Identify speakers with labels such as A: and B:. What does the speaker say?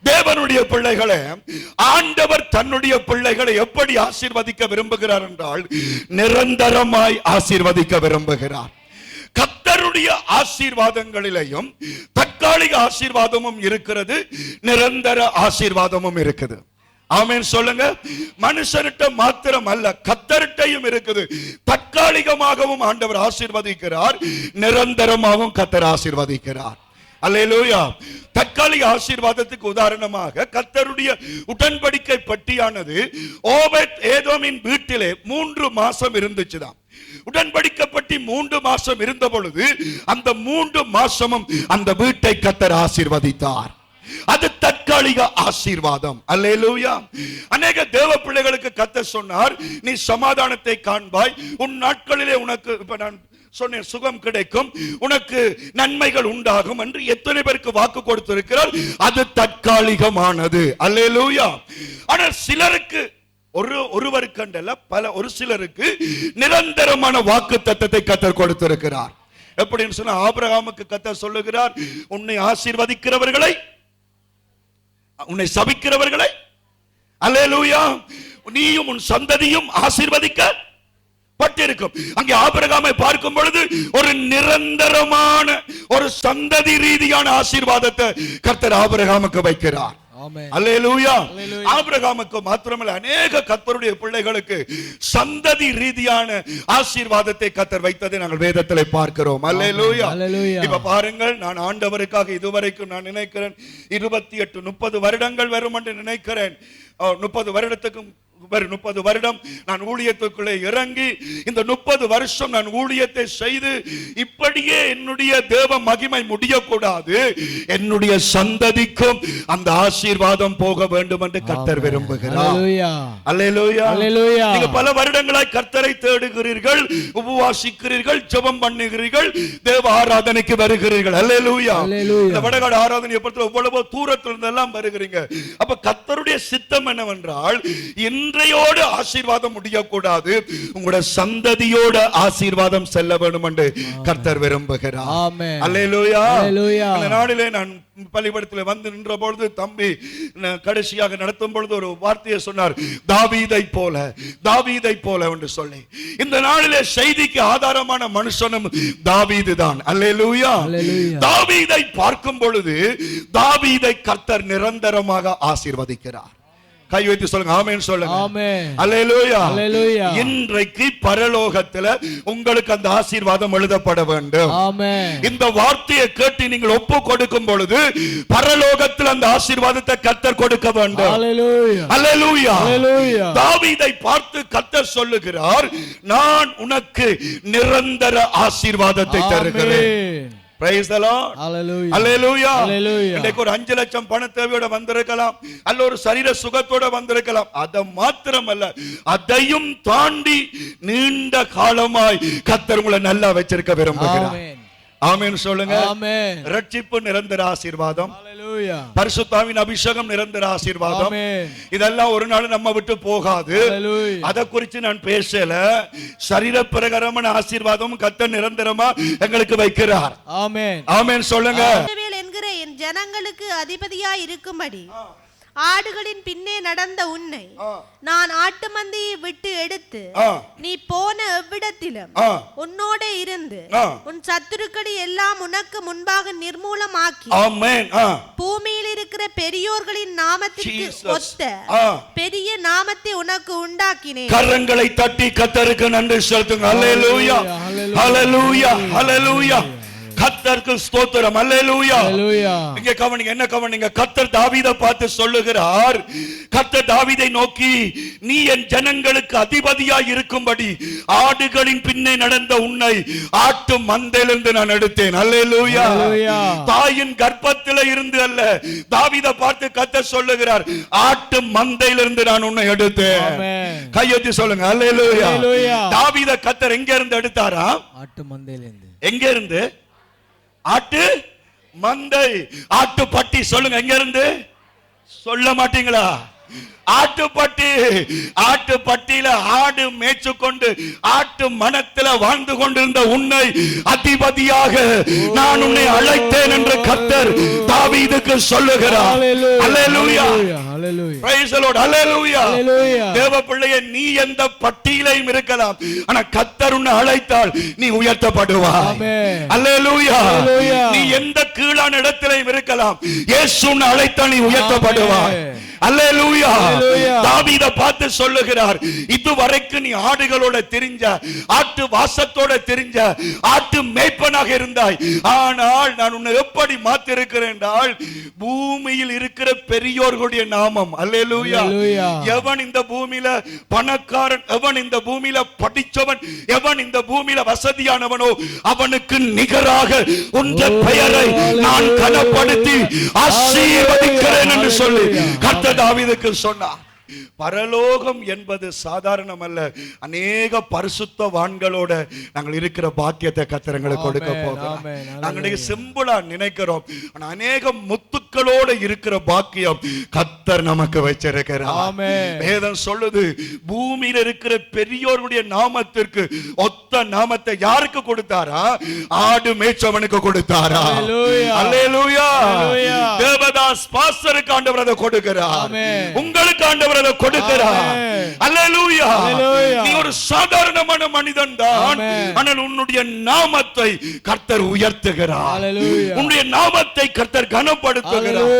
A: தேவனுடைய பிள்ளைகளை ஆண்டவர் தன்னுடைய பிள்ளைகளை எப்படி ஆசீர்வதிக்க விரும்புகிறார் என்றால் நிரந்தரமாய் ஆசீர்வதிக்க விரும்புகிறார். கர்த்தருடைய ஆசீர்வாதங்களிலேயும் தற்காலிக ஆசீர்வாதமும் இருக்கிறது, நிரந்தர ஆசீர்வாதமும் இருக்குது. ஆமென் சொல்லுங்க. மனுஷர்கிட்ட மாத்திரம் அல்ல, கர்த்தர்கிட்டயும் இருக்குது. தற்காலிகமாகவும் ஆண்டவர் ஆசீர்வதிக்கிறார், நிரந்தரமாகவும் கர்த்தர் ஆசீர்வதிக்கிறார். அல்லேலூயா. தற்காலிக ஆசீர்வாதத்துக்கு உதாரணமாக கர்த்தருடைய உடன்படிக்கை பட்டியானது ஓபேத் ஏதோமின் வீட்டிலே 3 மாசம் இருந்துச்சுதான். உடன்படிக்கப்பட்டி 3 மாசம் இருந்த பொழுது அந்த 3 மாசமும் அந்த வீட்டை கர்த்தர் ஆசீர்வதித்தார். அது தற்காலிக ஆசீர்வாதம். அல்லேலூயா. அநேக தேவ பிள்ளைகளுக்கு கர்த்தர் சொன்னார், நீ சமாதானத்தை காண்பாய், உன் நாட்களிலே உனக்கு, இப்ப நான் சொன்னேன், சுகம் கிடைக்கும், உனக்கு நன்மைகள் உண்டாகும் என்று எத்தனை பேருக்கு வாக்கு கொடுத்திருக்கிறார். அது தற்காலிகமானது. அல்லேலூயா. ஆனால் சிலருக்கு, ஒருவருக்கு அல்ல, ஒரு சிலருக்கு நிரந்தரமான வாக்கு தத்தத்தை கர்த்தர் கொடுத்திருக்கிறார். எப்படின்னு சொன்னா, ஆபிரகாமுக்கு கர்த்தர் சொல்லுகிறார், உன்னை ஆசீர்வதிக்கிறவர்களை, உன்னை சபிக்கிறவர்களை, அல்லேலூயா, நீயும் உன் சந்ததியும் ஆசீர்வதிக்கப்பட்டிருக்கும். அங்கே ஆபிரகாமை பார்க்கும் பொழுது ஒரு நிரந்தரமான ஒரு சந்ததி ரீதியான ஆசீர்வாதத்தை கர்த்தர் ஆபிரகாமுக்கு வைக்கிறார். அல்லேலூயா. ஆபிரகாமுக்கு மாத்திரமல்ல, அநேக கர்த்தருடைய பிள்ளைகளுக்கு சந்ததி ரீதியான ஆசீர்வாதத்தை கர்த்தர் வைத்ததை நாங்கள் வேதத்திலே பார்க்கிறோம். அல்லேலூயா. இப்ப பாருங்கள், நான் ஆண்டவருக்காக இதுவரைக்கும் நான் நினைக்கிறேன் 28-30 வருடங்கள் வரும் என்று நினைக்கிறேன். 30 வருடத்துக்கும் 30 வருடம் நான் ஊழியத்துக்குள்ளே இறங்கி இந்த 30 வருஷம் நான் ஊழியத்தை செய்து இப்படியே என்னுடைய தேவ மகிமை முடியக்கூடாது, என்னுடைய சந்ததிக்கும் அந்த ஆசீர்வாதம் போக வேண்டும் என்று கர்த்தர் விரும்புகிறார். அல்லேலூயா. நீங்க பல வருடங்களாய் கர்த்தரை தேடுகிறீர்கள், உபவாசிக்கிறீர்கள், ஜெபம் பண்ணுகிறீர்கள், தேவ ஆராதனைக்கு வருகிறீர்கள். அல்லேலூயா. இந்த வடகாடு ஆராதனை எவ்வளவோ தூரத்தில் இருந்தெல்லாம் வருகிறீங்க. அப்ப கர்த்தருடைய சித்தம் என்னவென்றால், இன்றையோடு ஆசீர்வாதம் முடியக்கூடாது, உங்களுடைய சந்ததியோட ஆசீர்வாதம் செல்ல வேண்டும் என்று கர்த்தர் விரும்புகிறார். அல்லேலூயா. அந்த நாளிலே நான் பள்ளிக்கூடத்தில் வந்து நின்ற பொழுது தம்பி கடைசியாக நடத்தும் பொழுது ஒரு வார்த்தையை சொன்னார், தாவீதை போல, தாவீதை போல என்று சொல்லி. இந்த நாளிலே செய்திக்கு ஆதாரமான மனுஷனும் தாவீது தான். அல்லேலூயா. தாவீதை பார்க்கும் பொழுது தாவீதை கர்த்தர் நிரந்தரமாக ஆசீர்வதிக்கிறார். கை வைத்து சொல்லுங்க, ஆமென் சொல்லுங்க. ஆமென். அல்லேலூயா. அல்லேலூயா. இன்றைக்கு பரலோகத்தில் உங்களுக்கு அந்த ஆசீர்வாதம் எழுதப்பட வேண்டும். ஆமென். இந்த வார்த்தையை கேட்டு நீங்கள் ஒப்பு கொடுக்கும் பொழுது பரலோகத்தில் அந்த ஆசீர்வாதத்தை கர்த்தர் கொடுக்க வேண்டும். அல்லேலூயா. அல்லேலூயா. அல்லேலூயா. தாவீதை பார்த்து கர்த்தர் சொல்லுகிறார், நான் உனக்கு நிரந்தர ஆசீர்வாதத்தை தருகிறேன். Praise the Lord. Hallelujah. Hallelujah. Hallelujah. இன்னைக்கு ஒரு 5 லட்சம் பண தேவையோட வந்திருக்கலாம், அல்ல ஒரு சரீர சுகத்தோட வந்திருக்கலாம். அது மாத்திரமல்ல, அதையும் தாண்டி நீண்ட காலமாய் கர்த்தர் உங்களை நல்லா வச்சிருக்க விரும்புகிறார். ஆமென் சொல்லுங்க. ஆமென். ரட்சிப்பு நிரந்தர ஆசீர்வாதம். ஹalleluya. பரிசுத்தாவின் அபிஷேகம் நிரந்தர ஆசீர்வாதம். ஆமென். இதெல்லாம் ஒரு நாள் நம்ம விட்டு போகாது. ஹalleluya. அத குறித்து நான் பேசல. சரீர பிரகாரமான ஆசீர்வாதம் கர்த்தர் நிரந்தரமா எங்களுக்கு வைக்கிறார். ஆமென். ஆமென் சொல்லுங்க.
B: இஸ்ரவேல் என்கிற என் ஜனங்களுக்கு அதிபதியாய் இருக்கும்படி ஆடுகளின் பின்னே நடந்த உன்னை நான் ஆட்டு மந்தையை விட்டு எடுத்து நீ போன எவ்விடத்திலும் உன்னோட இருந்து உன் சத்துருக்களை எல்லாம் உனக்கு முன்பாக நிர்மூலமாக்கி, ஆமென், பூமியில் இருக்கிற பெரியோர்களின் நாமத்திற்கு ஒத்த பெரிய நாமத்தை உனக்கு உண்டாக்கினேன்.
A: கரங்களை தட்டி கர்த்தருக்கு நன்றி செலுத்துங்க. அல்லேலூயா. அல்லேலூயா. அல்லேலூயா. கர்த்தருக்கு ஸ்தோத்திரம். அல்லேலூயா. இங்க கவனிங்க, என்ன கவனிங்க, கர்த்தர் தாவீதை பார்த்து சொல்லுகிறார், கர்த்தர் தாவீதை நோக்கி, நீ என் ஜனங்களுக்கு அதிபதியாய் இருக்கும்படி ஆடுகளின் பின்னே நடந்த உன்னை ஆட்டு மந்தையிலிருந்து நான் எடுத்தேன். அல்லேலூயா. தாயின் கர்ப்பத்தில இருந்து அல்ல, தாவீதை பார்த்து கர்த்தர் சொல்லுகிறார், ஆட்டு மந்தையிலிருந்து நான் உன்னை எடுத்தேன். கையெத்தி சொல்லுங்க. அல்லேலூயா. தாவீதை கர்த்தர் எங்க இருந்து எடுத்தாரா? ஆட்டு மந்தையிலிருந்து. எங்க இருந்து? ஆட்டு மந்தை, ஆட்டு பட்டி. சொல்லுங்க, எங்க இருந்து? சொல்ல மாட்டீங்களா? ஆட்டுப்பட்டியில ஆடு மேய்ச்சு கொண்டு ஆட்டு மனத்தில வாழ்ந்து கொண்டிருந்த உன்னை அதிபதியாக நான் உன்னை அழைத்தேன் என்று கர்த்தர் தாவீதுக்கு சொல்லுகிறார். அல்லேலூயா, பிரைஸ் தி லார்ட், அல்லேலூயா. தேவ பிள்ளையே, நீ எந்த பட்டியலையும் இருக்கலாம், ஆனா கர்த்தர் உன்னை அழைத்தால் நீ உயர்த்தப்படுவாய். அல்லேலூயா. நீ எந்த கீழான இடத்திலையும் இருக்கலாம், இயேசு உன்னை அழைத்தால் நீ உயர்த்தப்படுவாய். அல்லேலூயா. தாவீத பார்த்து சொல்லுகிறார், இதுவரைக்கும் நீ ஆடுகளோட தெரிஞ்ச, ஆட்டு வாசத்தோட தெரிஞ்ச, ஆட்டு மேய்ப்பனாக இருந்தாய். ஆனால் நான் உன்னை எப்படி மாத்தி இருக்கிறேன் என்றால், பூமியில் இருக்கிற பெரியோர்களுடைய நாமம். அல்லேலூயா. எவன் இந்த பூமியில பணக்காரன், எவன் இந்த பூமியில படிச்சவன், எவன் இந்த பூமியில வசதியானவனோ அவனுக்கு நிகராக உன்ற பெயரை நான் கனப்படுத்தி ஆசீர்வதிக்கிறேன் என்று சொல்லி கர்த்தர் தாவீதுக்கு சொன்னார். பரலோகம் என்பது சாதாரணம் அல்ல. அநேக பரிசுத்தவான்களோட நாங்கள் இருக்கிற பாக்கியத்தை கர்த்தர் எங்களுக்கு கொடுக்க போகிறோம். நாங்கள் சிம்பிளா நினைக்கிறோம், அநேக முத்துக்களோட இருக்கிற பாக்கியம் கர்த்தர் நமக்கு வச்சிருக்கிறார். வேதம் சொல்லுது, பூமியில இருக்கிற பெரியோருடைய நாமத்திற்கு ஒத்த நாமத்தை யாருக்கு கொடுத்தாரா? ஆடு மேய்ச்சவனுக்கு கொடுத்தாரா? அல்லேலூயா. தேவதாஸ் பாஸ்டருக்கு ஆண்டவர் அதை கொடுக்கிறார், உங்களுக்கு ஆண்டவர் அதை கொடுக்கிறார். அல்லேலூயா. நீ ஒரு சாதாரணமான மனிதன் தான், ஆனால் உன்னுடைய நாமத்தை கர்த்தர் உயர்த்துகிறார், உன்னுடைய நாமத்தை கர்த்தர் கனப்படுத்துகிறார்.